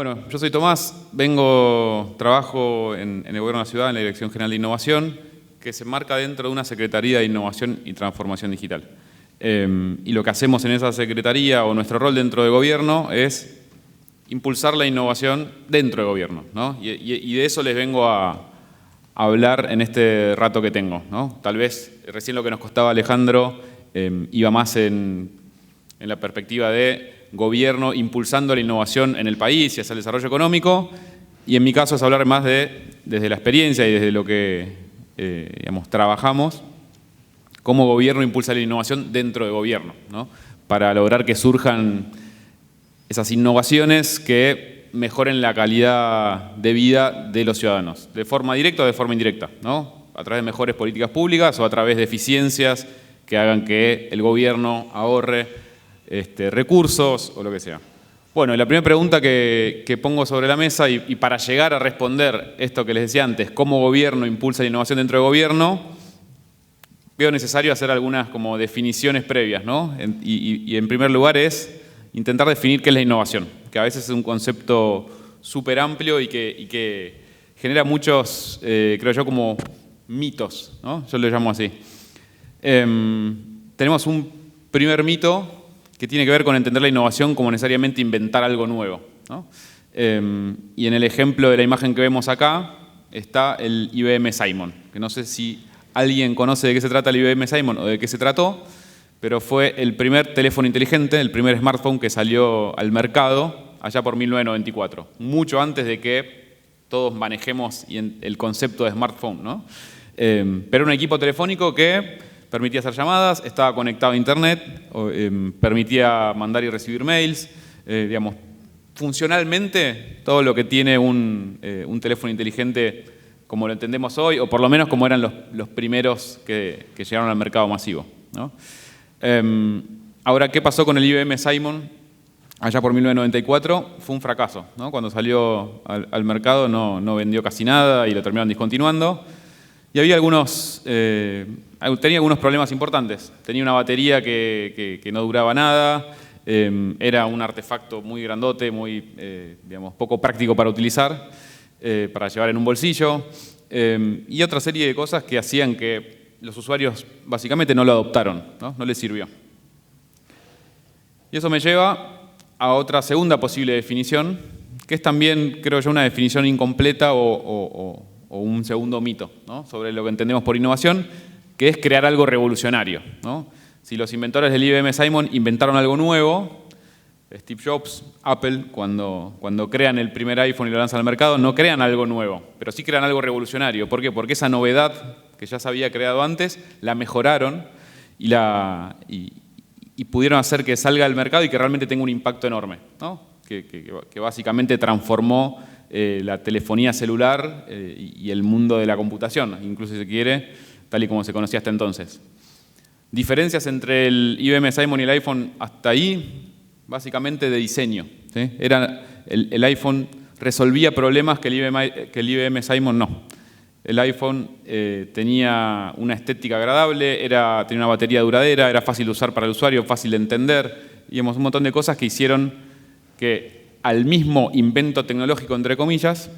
Bueno, yo soy Tomás, trabajo en el Gobierno de la Ciudad, en la Dirección General de Innovación, que se enmarca dentro de una Secretaría de Innovación y Transformación Digital. Y lo que hacemos en esa Secretaría, o nuestro rol dentro del Gobierno, es impulsar la innovación dentro del Gobierno, ¿no? Y de eso les vengo a hablar en este rato que tengo, ¿no? Tal vez recién lo que nos costaba Alejandro iba más en la perspectiva de gobierno impulsando la innovación en el país y hacia el desarrollo económico, y en mi caso es hablar más desde la experiencia y desde lo que trabajamos, cómo gobierno impulsa la innovación dentro del gobierno, ¿no? Para lograr que surjan esas innovaciones que mejoren la calidad de vida de los ciudadanos, de forma directa o de forma indirecta, ¿no? A través de mejores políticas públicas o a través de eficiencias que hagan que el gobierno ahorre recursos o lo que sea. Bueno, la primera pregunta que pongo sobre la mesa, y para llegar a responder esto que les decía antes, cómo gobierno impulsa la innovación dentro del gobierno, veo necesario hacer algunas como definiciones previas, ¿no? Y en primer lugar es intentar definir qué es la innovación, que a veces es un concepto súper amplio y que genera muchos, creo yo, como mitos, ¿no? Yo lo llamo así. Tenemos un primer mito que tiene que ver con entender la innovación como necesariamente inventar algo nuevo, ¿no? Y en el ejemplo de la imagen que vemos acá está el IBM Simon, que no sé si alguien conoce de qué se trata el IBM Simon o de qué se trató, pero fue el primer teléfono inteligente, el primer smartphone que salió al mercado allá por 1994, mucho antes de que todos manejemos el concepto de smartphone, ¿no? Pero era un equipo telefónico que permitía hacer llamadas, estaba conectado a internet, permitía mandar y recibir mails, digamos, funcionalmente todo lo que tiene un teléfono inteligente como lo entendemos hoy, o por lo menos como eran los primeros que llegaron al mercado masivo, ¿no? Ahora, ¿qué pasó con el IBM Simon allá por 1994? Fue un fracaso, ¿no? Cuando salió al mercado no vendió casi nada y lo terminaron discontinuando. Y había tenía algunos problemas importantes. Tenía una batería que no duraba nada, era un artefacto muy grandote, muy poco práctico para utilizar, para llevar en un bolsillo, y otra serie de cosas que hacían que los usuarios básicamente no lo adoptaron, ¿no? Les sirvió. Y eso me lleva a otra segunda posible definición, que es también, creo yo, una definición incompleta o un segundo mito, ¿no? Sobre lo que entendemos por innovación, que es crear algo revolucionario, ¿no? Si los inventores del IBM Simon inventaron algo nuevo, Steve Jobs, Apple, cuando crean el primer iPhone y lo lanzan al mercado, no crean algo nuevo, pero sí crean algo revolucionario. ¿Por qué? Porque esa novedad que ya se había creado antes, la mejoraron y pudieron hacer que salga al mercado y que realmente tenga un impacto enorme, ¿no? Que básicamente transformó la telefonía celular y el mundo de la computación, incluso si se quiere, tal y como se conocía hasta entonces. Diferencias entre el IBM Simon y el iPhone hasta ahí, básicamente de diseño, ¿sí? El iPhone resolvía problemas que el IBM Simon no. El iPhone tenía una estética agradable, tenía una batería duradera, era fácil de usar para el usuario, fácil de entender, digamos, un montón de cosas que hicieron que al mismo invento tecnológico, entre comillas,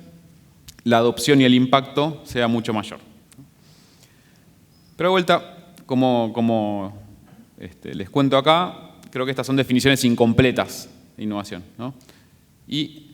la adopción y el impacto sea mucho mayor. Pero de vuelta, como les cuento acá, creo que estas son definiciones incompletas de innovación, ¿no? Y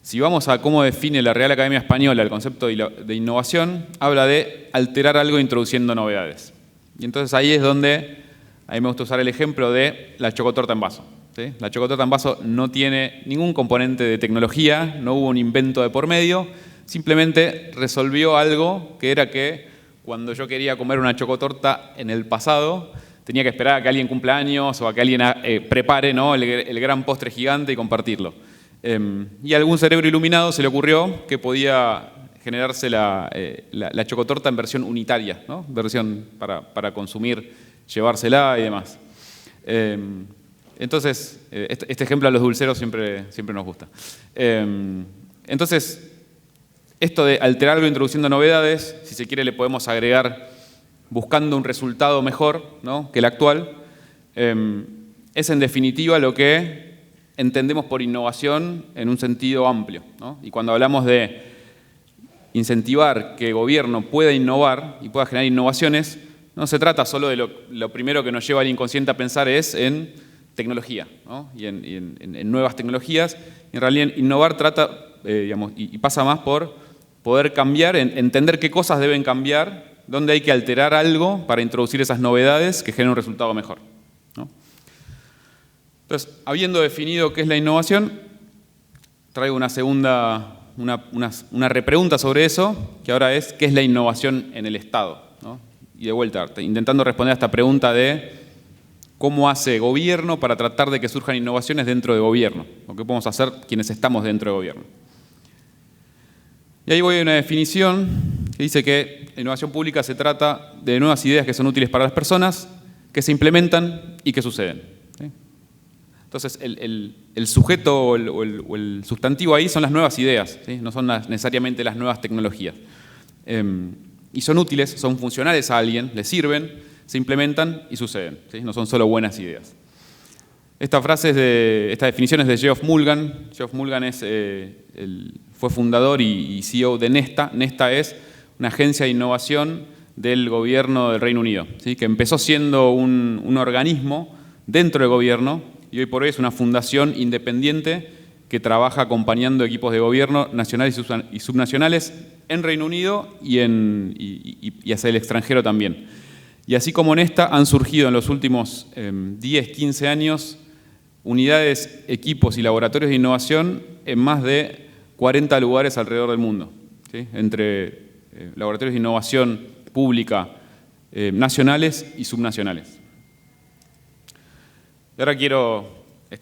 si vamos a cómo define la Real Academia Española el concepto de innovación, habla de alterar algo introduciendo novedades. Y entonces ahí es donde a mí me gusta usar el ejemplo de la chocotorta en vaso, ¿sí? La chocotorta en vaso no tiene ningún componente de tecnología, no hubo un invento de por medio, simplemente resolvió algo que era que cuando yo quería comer una chocotorta en el pasado, tenía que esperar a que alguien cumpla años o a que alguien prepare, ¿no? el gran postre gigante y compartirlo. Y a algún cerebro iluminado se le ocurrió que podía generarse la chocotorta en versión unitaria, ¿no? Versión para consumir, llevársela y demás. Entonces, este ejemplo a los dulceros siempre nos gusta. Entonces, esto de alterar algo introduciendo novedades, si se quiere le podemos agregar buscando un resultado mejor, ¿no? que el actual, es en definitiva lo que entendemos por innovación en un sentido amplio, ¿no? Y cuando hablamos de incentivar que el gobierno pueda innovar y pueda generar innovaciones, no se trata solo de lo primero que nos lleva al inconsciente a pensar es en tecnología, ¿no? y en nuevas tecnologías. En realidad, innovar trata, y pasa más por poder cambiar, entender qué cosas deben cambiar, dónde hay que alterar algo para introducir esas novedades que generen un resultado mejor, ¿no? Entonces, habiendo definido qué es la innovación, traigo una segunda, una repregunta sobre eso, que ahora es ¿qué es la innovación en el Estado?, ¿no? Y de vuelta, intentando responder a esta pregunta de ¿cómo hace gobierno para tratar de que surjan innovaciones dentro de gobierno? ¿O qué podemos hacer quienes estamos dentro de gobierno? Y ahí voy a una definición que dice que la innovación pública se trata de nuevas ideas que son útiles para las personas, que se implementan y que suceden, ¿sí? Entonces, el sujeto o el sustantivo ahí son las nuevas ideas, ¿sí? No son necesariamente las nuevas tecnologías. Y son útiles, son funcionales a alguien, les sirven, se implementan y suceden, ¿sí? No son solo buenas ideas. Esta definición es de Geoff Mulgan. Geoff Mulgan fue fundador y CEO de Nesta. Nesta es una agencia de innovación del gobierno del Reino Unido, ¿sí? Que empezó siendo un organismo dentro del gobierno y hoy por hoy es una fundación independiente que trabaja acompañando equipos de gobierno nacionales y subnacionales en Reino Unido y hacia el extranjero también. Y así como en esta han surgido en los últimos 10, 15 años unidades, equipos y laboratorios de innovación en más de 40 lugares alrededor del mundo, ¿sí? Entre laboratorios de innovación pública nacionales y subnacionales. Y ahora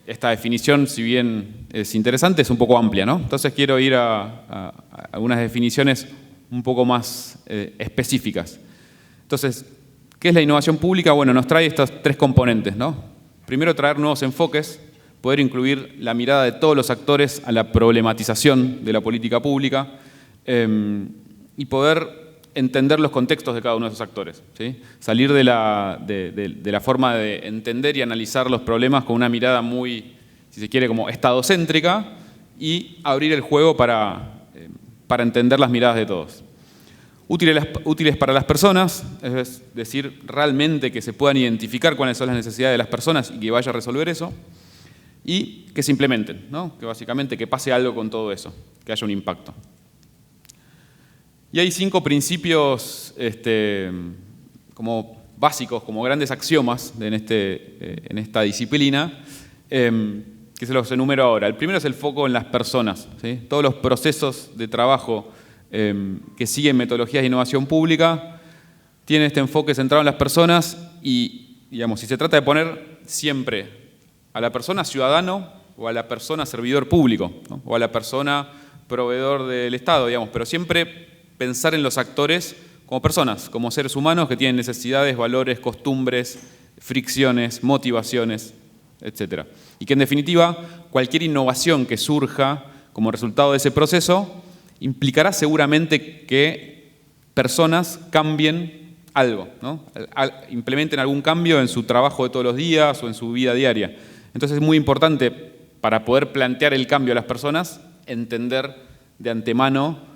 esta definición, si bien es interesante, es un poco amplia, ¿no? Entonces quiero ir a algunas definiciones un poco más específicas. Entonces, ¿qué es la innovación pública? Bueno, nos trae estos tres componentes, ¿no? Primero, traer nuevos enfoques, poder incluir la mirada de todos los actores a la problematización de la política pública y poder entender los contextos de cada uno de esos actores, ¿sí? Salir de la forma de entender y analizar los problemas con una mirada muy, si se quiere, como estadocéntrica y abrir el juego para entender las miradas de todos. Útiles para las personas, es decir, realmente que se puedan identificar cuáles son las necesidades de las personas y que vaya a resolver eso, y que se implementen, ¿no? Que básicamente que pase algo con todo eso, que haya un impacto. Y hay 5 principios como básicos, como grandes axiomas en esta disciplina, que se los enumero ahora. El primero es el foco en las personas, ¿sí? Todos los procesos de trabajo que siguen metodologías de innovación pública tienen este enfoque centrado en las personas y, digamos, si se trata de poner siempre a la persona ciudadano o a la persona servidor público, ¿no? O a la persona proveedor del Estado, digamos, pero siempre pensar en los actores como personas, como seres humanos que tienen necesidades, valores, costumbres, fricciones, motivaciones, etc. Y que en definitiva cualquier innovación que surja como resultado de ese proceso implicará seguramente que personas cambien algo, ¿no? Implementen algún cambio en su trabajo de todos los días o en su vida diaria. Entonces es muy importante para poder plantear el cambio a las personas entender de antemano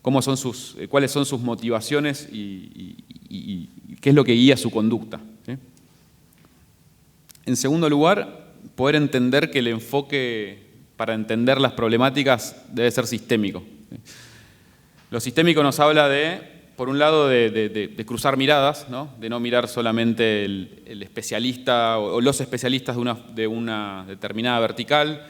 cuáles son sus motivaciones y qué es lo que guía su conducta, ¿sí? En segundo lugar, poder entender que el enfoque para entender las problemáticas debe ser sistémico, ¿sí? Lo sistémico nos habla por un lado, de cruzar miradas, ¿no? De no mirar solamente el especialista o los especialistas de una determinada vertical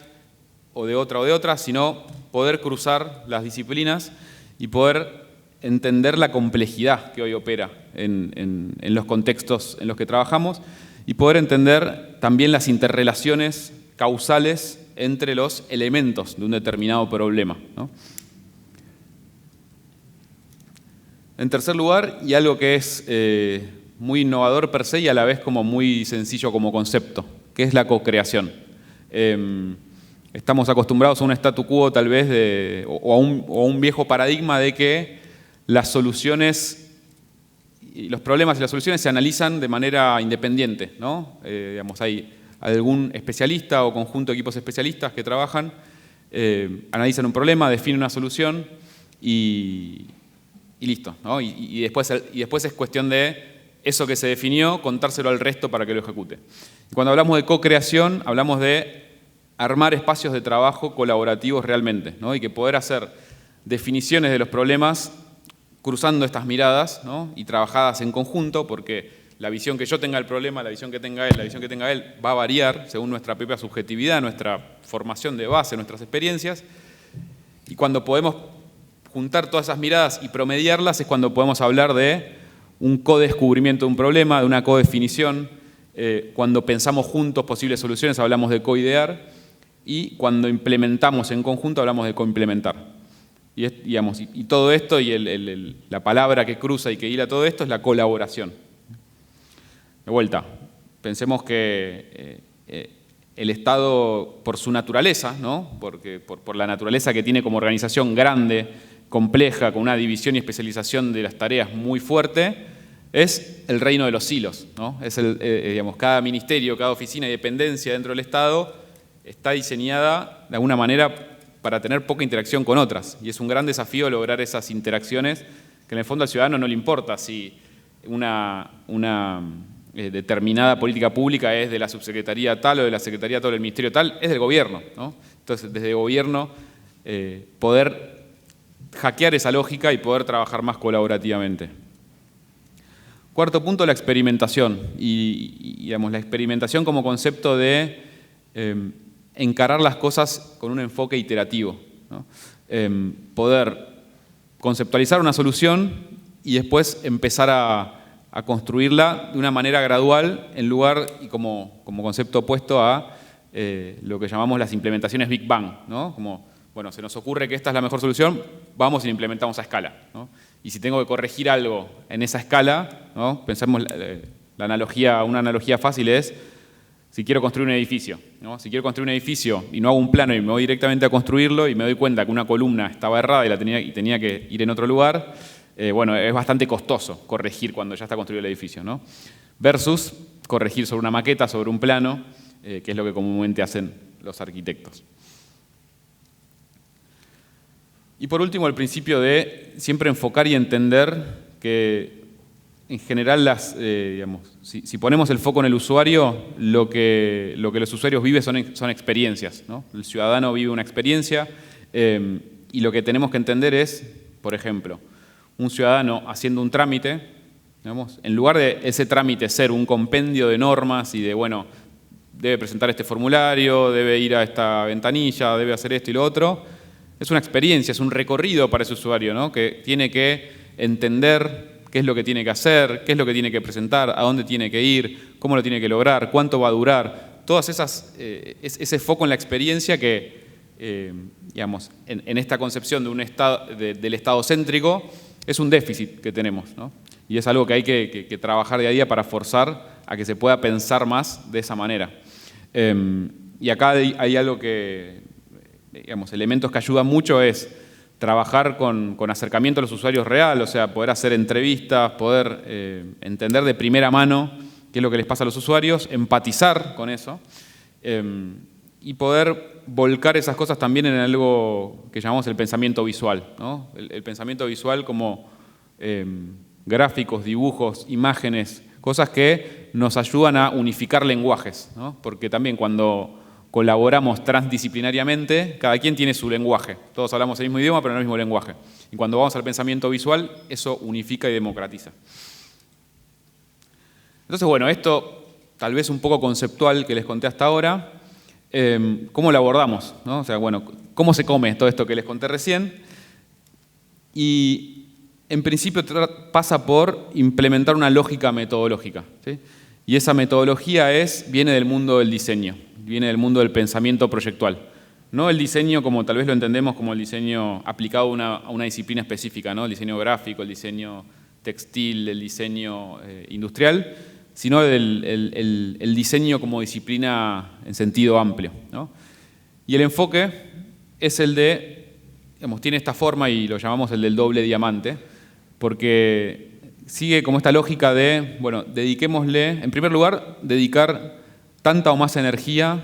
o de otra, sino poder cruzar las disciplinas y poder entender la complejidad que hoy opera en los contextos en los que trabajamos y poder entender también las interrelaciones causales entre los elementos de un determinado problema, ¿no? En tercer lugar, y algo que es muy innovador per se y a la vez como muy sencillo como concepto, que es la cocreación. Estamos acostumbrados a un statu quo tal vez o a un viejo paradigma de que las soluciones, y los problemas y las soluciones se analizan de manera independiente, ¿no? Digamos, hay algún especialista o conjunto de equipos especialistas que trabajan, analizan un problema, definen una solución y listo, ¿no? Y después es cuestión de eso que se definió, contárselo al resto para que lo ejecute. Y cuando hablamos de co-creación, hablamos de armar espacios de trabajo colaborativos realmente, ¿no? Y que poder hacer definiciones de los problemas cruzando estas miradas, ¿no? Y trabajadas en conjunto, porque la visión que yo tenga del problema, la visión que tenga él, la visión que tenga él, va a variar según nuestra propia subjetividad, nuestra formación de base, nuestras experiencias. Y cuando podemos juntar todas esas miradas y promediarlas es cuando podemos hablar de un co-descubrimiento de un problema, de una co-definición. Cuando pensamos juntos posibles soluciones hablamos de co-idear y cuando implementamos en conjunto hablamos de co-implementar. Y todo esto y la palabra que cruza y que hila todo esto es la colaboración. De vuelta, pensemos que el Estado, por su naturaleza, ¿no? Porque por la naturaleza que tiene como organización grande, compleja, con una división y especialización de las tareas muy fuerte, es el reino de los silos, ¿no? Es cada ministerio, cada oficina y dependencia dentro del Estado está diseñada de alguna manera para tener poca interacción con otras. Y es un gran desafío lograr esas interacciones que en el fondo al ciudadano no le importa si una determinada política pública es de la subsecretaría tal o de la secretaría tal o del ministerio tal, es del gobierno, ¿no? Entonces, desde el gobierno, poder hackear esa lógica y poder trabajar más colaborativamente. Cuarto punto, la experimentación. Y la experimentación como concepto de encarar las cosas con un enfoque iterativo, ¿no? Poder conceptualizar una solución y después empezar a construirla de una manera gradual en lugar y como concepto opuesto a lo que llamamos las implementaciones Big Bang, ¿no? Como, bueno, se nos ocurre que esta es la mejor solución, vamos y la implementamos a escala, ¿no? Y si tengo que corregir algo en esa escala, ¿no? Pensemos, una analogía fácil es, si quiero construir un edificio, ¿no? Si quiero construir un edificio y no hago un plano y me voy directamente a construirlo y me doy cuenta que una columna estaba errada y tenía que ir en otro lugar, bueno, es bastante costoso corregir cuando ya está construido el edificio, ¿no? Versus corregir sobre una maqueta, sobre un plano, que es lo que comúnmente hacen los arquitectos. Y por último, el principio de siempre enfocar y entender que en general si ponemos el foco en el usuario, lo que los usuarios viven son experiencias, ¿no? El ciudadano vive una experiencia y lo que tenemos que entender es, por ejemplo, un ciudadano haciendo un trámite, digamos, en lugar de ese trámite ser un compendio de normas y de, bueno, debe presentar este formulario, debe ir a esta ventanilla, debe hacer esto y lo otro, es una experiencia, es un recorrido para ese usuario, ¿no? Que tiene que entender qué es lo que tiene que hacer, qué es lo que tiene que presentar, a dónde tiene que ir, cómo lo tiene que lograr, cuánto va a durar. Todas ese foco en la experiencia que, en esta concepción de un estado, del Estado céntrico, es un déficit que tenemos, ¿no? Y es algo que hay que trabajar día a día para forzar a que se pueda pensar más de esa manera. Y acá hay algo que, elementos que ayudan mucho es trabajar con acercamiento a los usuarios real, o sea, poder hacer entrevistas, poder entender de primera mano qué es lo que les pasa a los usuarios, empatizar con eso y poder volcar esas cosas también en algo que llamamos el pensamiento visual, ¿no? El pensamiento visual como gráficos, dibujos, imágenes, cosas que nos ayudan a unificar lenguajes, ¿no? Porque también cuando colaboramos transdisciplinariamente, cada quien tiene su lenguaje. Todos hablamos el mismo idioma, pero no el mismo lenguaje. Y cuando vamos al pensamiento visual, eso unifica y democratiza. Entonces, bueno, esto tal vez un poco conceptual que les conté hasta ahora, ¿cómo lo abordamos, ¿no? O sea, bueno, ¿cómo se come todo esto que les conté recién? Y en principio pasa por implementar una lógica metodológica, ¿sí? Y esa metodología viene del mundo del diseño, viene del mundo del pensamiento proyectual. No el diseño como tal vez lo entendemos como el diseño aplicado a una disciplina específica, ¿no? El diseño gráfico, el diseño textil, el diseño industrial, sino el diseño como disciplina en sentido amplio, ¿no? Y el enfoque es el de, tiene esta forma y lo llamamos el del doble diamante, porque sigue como esta lógica de, bueno, dediquémosle, en primer lugar, dedicar tanta o más energía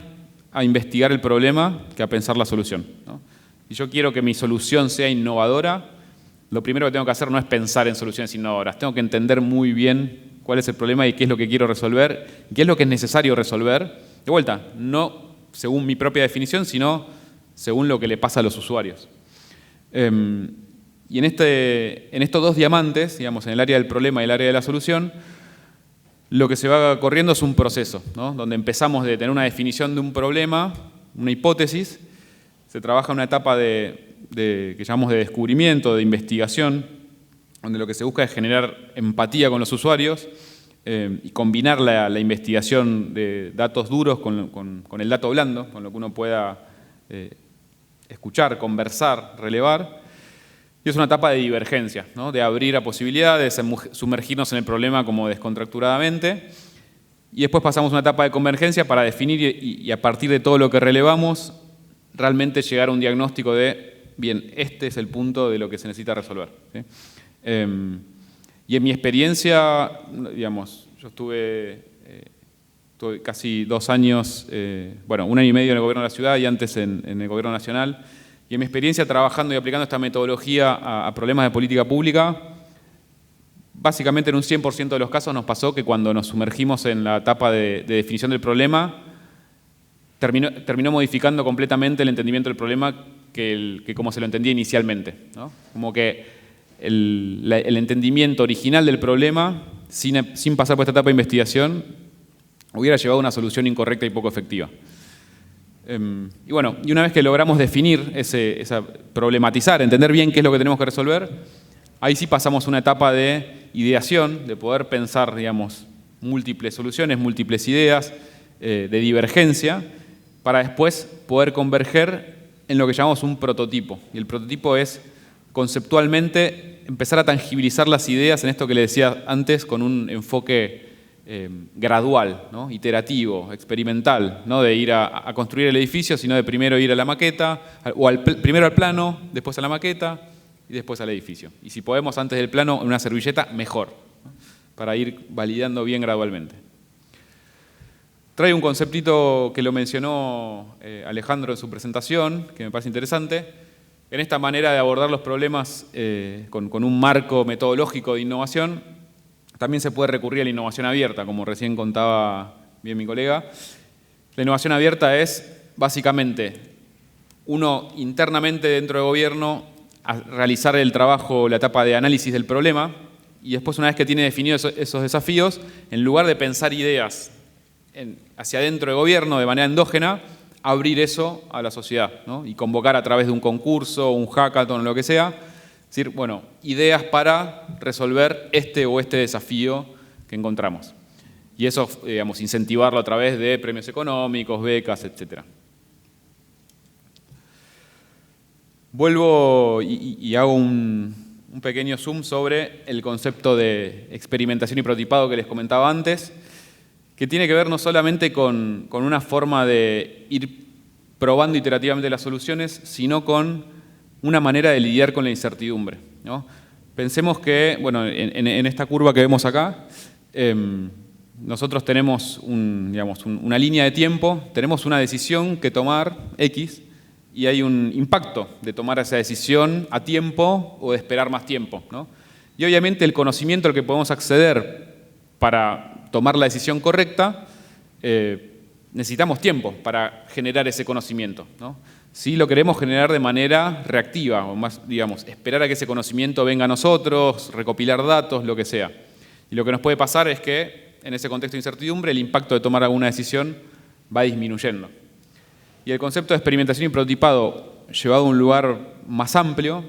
a investigar el problema que a pensar la solución, ¿no? Si yo quiero que mi solución sea innovadora, lo primero que tengo que hacer no es pensar en soluciones innovadoras. Tengo que entender muy bien cuál es el problema y qué es lo que quiero resolver, y qué es lo que es necesario resolver. De vuelta, no según mi propia definición, sino según lo que le pasa a los usuarios. Y en estos dos diamantes, digamos, en el área del problema y el área de la solución, lo que se va corriendo es un proceso, ¿no? Donde empezamos de tener una definición de un problema, una hipótesis, se trabaja en una etapa que llamamos de descubrimiento, de investigación, donde lo que se busca es generar empatía con los usuarios y combinar la investigación de datos duros con el dato blando, con lo que uno pueda escuchar, conversar, relevar. Y es una etapa de divergencia, ¿no? De abrir a posibilidades, sumergirnos en el problema como descontracturadamente. Y después pasamos a una etapa de convergencia para definir y a partir de todo lo que relevamos, realmente llegar a un diagnóstico de, bien, este es el punto de lo que se necesita resolver, ¿sí? Y en mi experiencia, digamos, yo estuve casi 2 años, bueno, 1 año y medio en el gobierno de la ciudad y antes en el gobierno nacional. Y en mi experiencia trabajando y aplicando esta metodología a problemas de política pública, básicamente en un 100% de los casos nos pasó que cuando nos sumergimos en la etapa de definición del problema, terminó modificando completamente el entendimiento del problema que como se lo entendía inicialmente, ¿no? Como que el entendimiento original del problema, sin pasar por esta etapa de investigación, hubiera llevado a una solución incorrecta y poco efectiva. Y bueno, y una vez que logramos definir, problematizar, entender bien qué es lo que tenemos que resolver, ahí sí pasamos a una etapa de ideación, de poder pensar, digamos, múltiples soluciones, múltiples ideas, de divergencia, para después poder converger en lo que llamamos un prototipo. Y el prototipo es, conceptualmente, empezar a tangibilizar las ideas en esto que le decía antes, con un enfoque gradual, ¿no? Iterativo, experimental, no de ir a construir el edificio, sino de primero ir a la maqueta, o primero al plano, después a la maqueta y después al edificio. Y si podemos antes del plano en una servilleta, mejor, ¿no? Para ir validando bien gradualmente. Traigo un conceptito que lo mencionó Alejandro en su presentación, que me parece interesante. En esta manera de abordar los problemas con un marco metodológico de innovación, también se puede recurrir a la innovación abierta, como recién contaba bien mi colega. La innovación abierta es, básicamente, uno internamente dentro del gobierno a realizar el trabajo, la etapa de análisis del problema, y después, una vez que tiene definidos esos desafíos, en lugar de pensar ideas hacia adentro del gobierno de manera endógena, abrir eso a la sociedad, ¿no? Y convocar a través de un concurso, un hackathon, lo que sea, decir, bueno, ideas para resolver este o este desafío que encontramos. Y eso, digamos, incentivarlo a través de premios económicos, becas, etc. Vuelvo y hago un pequeño zoom sobre el concepto de experimentación y prototipado que les comentaba antes, que tiene que ver no solamente con una forma de ir probando iterativamente las soluciones, sino con una manera de lidiar con la incertidumbre, ¿no? Pensemos que, bueno, en esta curva que vemos acá, nosotros tenemos una línea de tiempo, tenemos una decisión que tomar, X, y hay un impacto de tomar esa decisión a tiempo o de esperar más tiempo, ¿no? Y obviamente el conocimiento al que podemos acceder para tomar la decisión correcta, necesitamos tiempo para generar ese conocimiento, ¿no? Si lo queremos generar de manera reactiva, o más, digamos, esperar a que ese conocimiento venga a nosotros, recopilar datos, lo que sea. Y lo que nos puede pasar es que, en ese contexto de incertidumbre, el impacto de tomar alguna decisión va disminuyendo. Y el concepto de experimentación y prototipado, llevado a un lugar más amplio,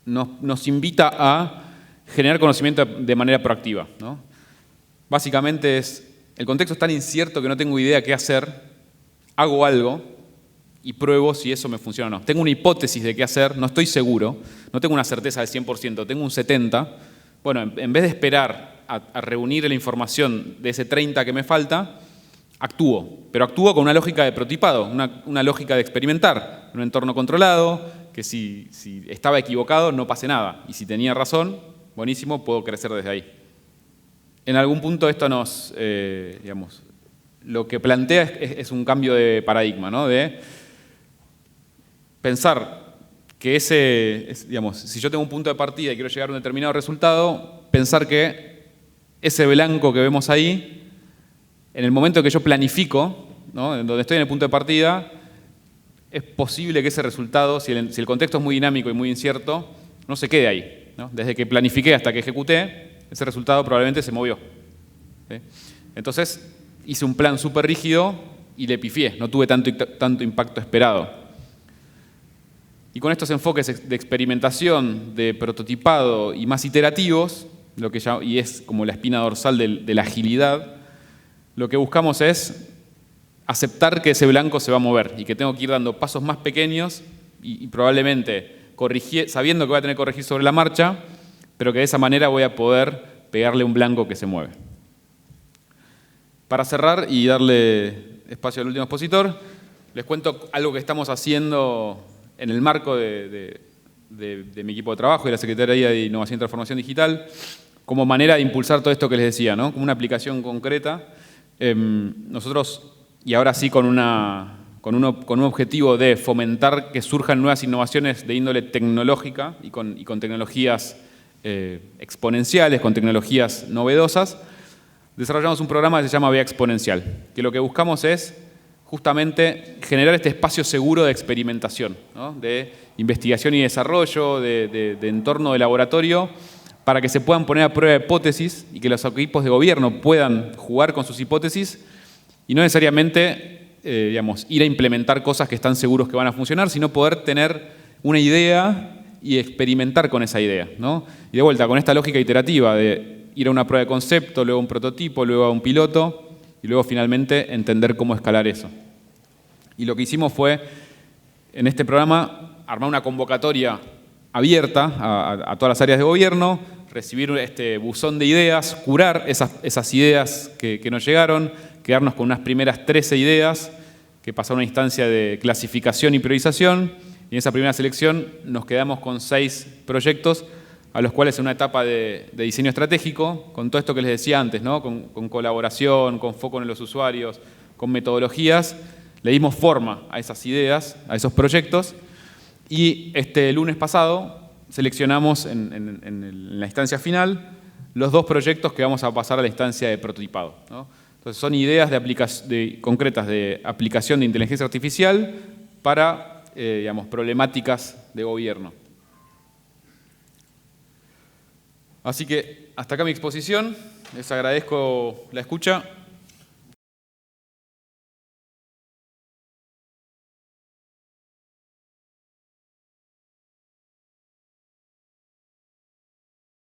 nos invita a generar conocimiento de manera proactiva, ¿no? Básicamente el contexto es tan incierto que no tengo idea qué hacer, hago algo y pruebo si eso me funciona o no. Tengo una hipótesis de qué hacer, no estoy seguro, no tengo una certeza del 100%, tengo un 70%. Bueno, en vez de esperar a reunir la información de ese 30% que me falta, actúo, pero actúo con una lógica de prototipado, una lógica de experimentar, en un entorno controlado, que si estaba equivocado no pase nada, y si tenía razón, buenísimo, puedo crecer desde ahí. En algún punto esto nos lo que plantea es un cambio de paradigma, ¿no? De pensar que digamos, si yo tengo un punto de partida y quiero llegar a un determinado resultado, pensar que ese blanco que vemos ahí, en el momento que yo planifico, ¿no? En donde estoy en el punto de partida, es posible que ese resultado, si el contexto es muy dinámico y muy incierto, no se quede ahí, ¿no? Desde que planifiqué hasta que ejecuté, ese resultado probablemente se movió, ¿sí? Entonces, hice un plan súper rígido y le pifié, no tuve tanto impacto esperado. Y con estos enfoques de experimentación, de prototipado y más iterativos, y es como la espina dorsal de la agilidad, lo que buscamos es aceptar que ese blanco se va a mover y que tengo que ir dando pasos más pequeños y probablemente sabiendo que voy a tener que corregir sobre la marcha, pero que de esa manera voy a poder pegarle un blanco que se mueve. Para cerrar y darle espacio al último expositor, les cuento algo que estamos haciendo en el marco de mi equipo de trabajo y la Secretaría de Innovación y Transformación Digital, como manera de impulsar todo esto que les decía, ¿no? Como una aplicación concreta. Nosotros, y ahora sí con un objetivo de fomentar que surjan nuevas innovaciones de índole tecnológica y con tecnologías exponenciales, con tecnologías novedosas, desarrollamos un programa que se llama Vía Exponencial, que lo que buscamos es justamente generar este espacio seguro de experimentación, ¿no? De investigación y desarrollo, de entorno de laboratorio, para que se puedan poner a prueba hipótesis y que los equipos de gobierno puedan jugar con sus hipótesis y no necesariamente digamos, ir a implementar cosas que están seguros que van a funcionar, sino poder tener una idea y experimentar con esa idea, ¿no? Y de vuelta, con esta lógica iterativa de ir a una prueba de concepto, luego a un prototipo, luego a un piloto y luego finalmente entender cómo escalar eso. Y lo que hicimos fue, en este programa, armar una convocatoria abierta a todas las áreas de gobierno, recibir este buzón de ideas, curar esas ideas que nos llegaron, quedarnos con unas primeras 13 ideas que pasaron a una instancia de clasificación y priorización, y en esa primera selección nos quedamos con 6 proyectos a los cuales en una etapa de diseño estratégico, con todo esto que les decía antes, ¿no? Con colaboración, con foco en los usuarios, con metodologías, le dimos forma a esas ideas, a esos proyectos, y este lunes pasado seleccionamos en la instancia final los 2 proyectos que vamos a pasar a la instancia de prototipado, ¿no? Entonces son ideas concretas de aplicación de inteligencia artificial para digamos, problemáticas de gobierno. Así que hasta acá mi exposición, les agradezco la escucha.